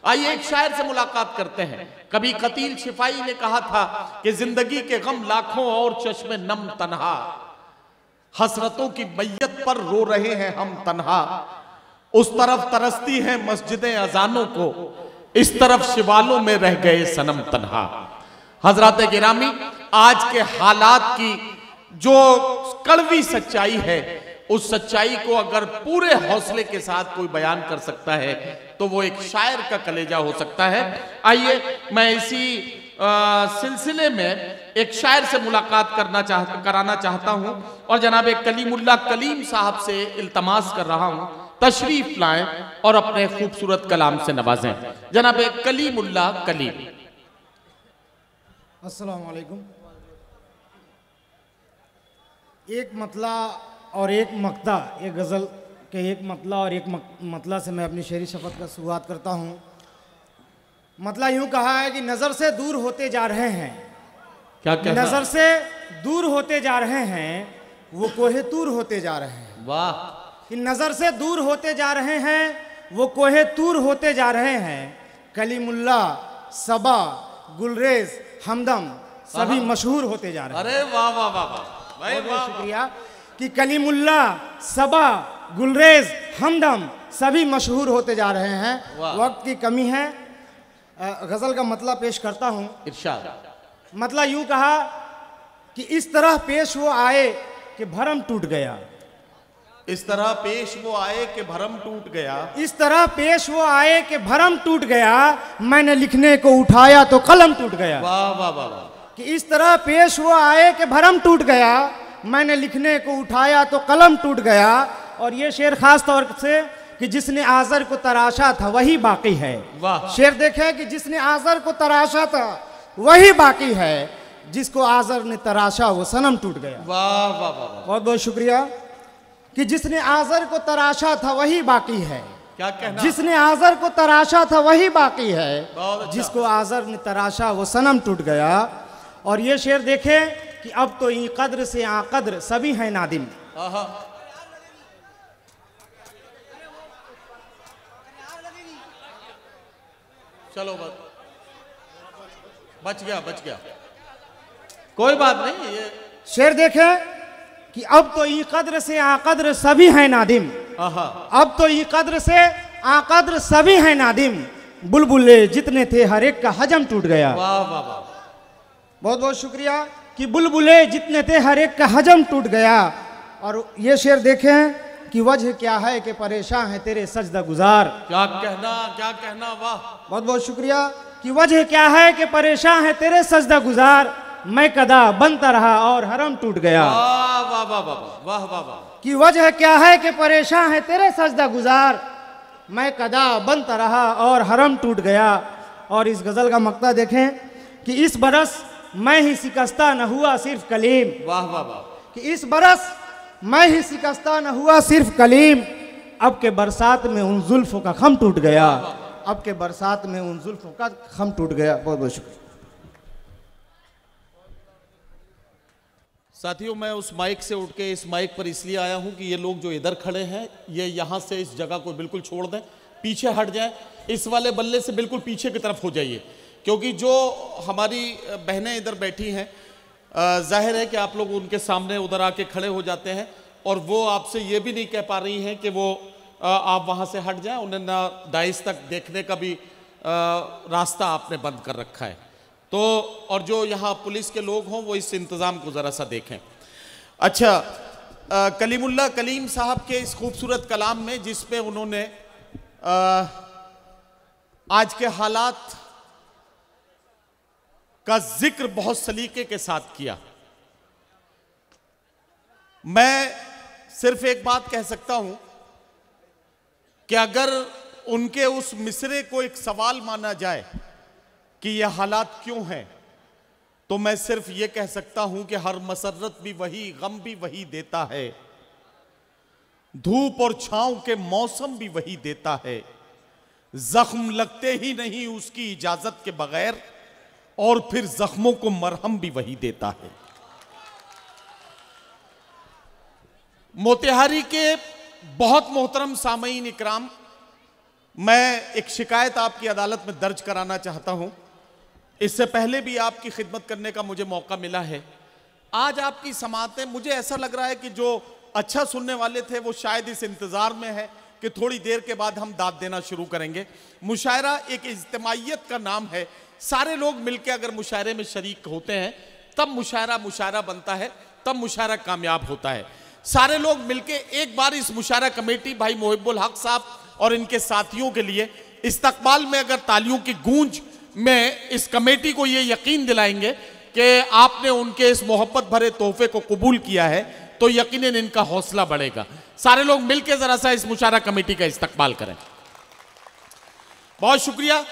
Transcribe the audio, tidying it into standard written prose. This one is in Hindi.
आइए एक शायर से मुलाकात करते हैं। कभी कतील शिफाई ने कहा था कि जिंदगी के गम लाखों और चश्मे नम तन्हा, हसरतों की मैयत पर रो रहे हैं हम तन्हा। उस तरफ तरसती हैं मस्जिदें अजानों को, इस तरफ शिवालों में रह गए सनम तन्हा। हजरत गिरामी, आज के हालात की जो कड़वी सच्चाई है, उस सच्चाई को अगर पूरे हौसले के साथ कोई बयान कर सकता है तो वो एक शायर का कलेजा हो सकता है। आइए मैं इसी सिलसिले में एक शायर से मुलाकात कराना चाहता हूं और जनाब कलीमुल्लाह कलीम साहब से इल्तमास कर रहा हूं तशरीफ लाएं और अपने खूबसूरत कलाम से नवाजें। जनाब कलीमुल्लाह कलीम। अस्सलाम वालेकुम। एक मतला और एक मक्ता, एक गज़ल के एक मतला और एक मतला से मैं अपनी शेरी शफ़क़त का शुरुआत करता हूँ। मतला यूँ कहा है कि नज़र से दूर होते जा रहे हैं। क्या कहना? नज़र से दूर होते जा रहे हैं, वो कोहे तूर होते जा रहे हैं। वाह। कि नज़र से दूर होते जा रहे हैं, वो कोहे तूर होते जा रहे हैं। कलीमुल्लाह, सबा, गुलरेज, हमदम सभी मशहूर होते जा रहे हैं। अरे वाह वाह वाह वाह, बहुत शुक्रिया। कि कलीमुल्लाह, सबा, गुलरेज, हमदम सभी मशहूर होते जा रहे हैं। वक्त की कमी है, गज़ल का मतला पेश करता हूँ। इरशाद। मतला यूँ कहा कि इस तरह पेश वो आए कि भरम टूट गया। इस तरह पेश वो आए कि भरम टूट गया। इस तरह पेश वो आए कि भरम टूट गया। मैंने लिखने को उठाया तो कलम टूट गया। वाह वाह वाह वाह। कि इस तरह पेश वो आए कि भरम टूट गया। मैंने लिखने को उठाया तो कलम टूट गया। और ये शेर खास तौर से कि जिसने आज़र को तराशा था वही बाकी है। वाह। शेर देखे कि जिसने आज़र को तराशा था वही बाकी है, जिसको आज़र ने तराशा वो सनम टूट गया। वाह वाह वाह। बहुत बहुत शुक्रिया। कि जिसने आज़र को तराशा था वही बाकी है। क्या कहना? जिसने आज़र को तराशा था वही बाकी है, अच्छा। जिसको आज़र ने तराशा वो सनम टूट गया। और ये शेर देखें कि अब तो ई कद्र से आ कद्र सभी हैं नादिम। चलो बच गया, कोई बात नहीं। ये शेर देखें कि अब तो ई कद्र से आ कद्र सभी हैं नादिम। अब तो ई कद्र से आ कद्र सभी हैं नादिम। बुलबुले जितने थे हर एक का हजम टूट गया। वाह वाह वाह। बहुत बहुत शुक्रिया। कि बुलबुले जितने थे हर एक का हजम टूट गया। और ये शेर देखें कि वजह क्या है कि परेशान है तेरे सजदा गुजार। क्या कहना, वाह। बहुत बहुत शुक्रिया। कि वजह क्या है कि परेशान है तेरे सजदा गुजार। मैं कदा बनता रहा और हरम टूट गया। वाह वाह वाह वाह वाह वाह वाह। कि वजह क्या है कि परेशान है तेरे सजदा गुजार। मैं कदा बनता रहा और हरम टूट गया। और इस गज़ल का मक्ता देखें कि इस बरस मैं ही शिकस्ता न हुआ सिर्फ कलीम। वाह वाह वाह। कि इस बरस मैं ही शिकस्ता न हुआ सिर्फ कलीम। अब के बरसात में उन जुल्फों का खम टूट गया। अब के बरसात में उन जुल्फों का खम टूट गया। बहुत बहुत शुक्रिया। साथियों, मैं उस माइक से उठ के इस माइक पर इसलिए आया हूं कि ये लोग जो इधर खड़े हैं ये यहां से इस जगह को बिल्कुल छोड़ दें, पीछे हट जाएं। इस वाले बल्ले से बिल्कुल पीछे की तरफ हो जाइए, क्योंकि जो हमारी बहनें इधर बैठी हैं, जाहिर है कि आप लोग उनके सामने उधर आके खड़े हो जाते हैं और वो आपसे ये भी नहीं कह पा रही हैं कि वो आप वहाँ से हट जाएं। उन्हें ना दाइस तक देखने का भी रास्ता आपने बंद कर रखा है। तो और जो यहाँ पुलिस के लोग हों वो इस इंतज़ाम को ज़रा सा देखें। अच्छा, कलीमुल्लाह कलीम साहब के इस खूबसूरत कलाम में जिसपे उन्होंने आज के हालात का जिक्र बहुत सलीके के साथ किया। मैं सिर्फ एक बात कह सकता हूं कि अगर उनके उस मिसरे को एक सवाल माना जाए कि यह हालात क्यों हैं, तो मैं सिर्फ यह कह सकता हूं कि हर मसरत भी वही, गम भी वही देता है, धूप और छांव के मौसम भी वही देता है, जख्म लगते ही नहीं उसकी इजाजत के बगैर, और फिर जख्मों को मरहम भी वही देता है। मोतिहारी के बहुत मोहतरम सामईन इकराम, मैं एक शिकायत आपकी अदालत में दर्ज कराना चाहता हूं। इससे पहले भी आपकी खिदमत करने का मुझे मौका मिला है। आज आपकी समातें, मुझे ऐसा लग रहा है कि जो अच्छा सुनने वाले थे वो शायद इस इंतजार में है कि थोड़ी देर के बाद हम दाद देना शुरू करेंगे। मुशायरा एक इज्तिमाइयत का नाम है। सारे लोग मिलकर अगर मुशायरे में शरीक होते हैं तब मुशायरा मुशायरा बनता है, तब मुशायरा कामयाब होता है। सारे लोग मिलकर एक बार इस मुशायरा कमेटी भाई मोहिब्बुल हक साहब और इनके साथियों के लिए इस्तकबाल में अगर तालियों की गूंज में इस कमेटी को ये यकीन दिलाएंगे कि आपने उनके इस मोहब्बत भरे तोहफे को कबूल किया है, तो यकीनन इनका हौसला बढ़ेगा। सारे लोग मिलकर जरा सा इस मुशायरा कमेटी का इस्तकबाल करें। बहुत शुक्रिया।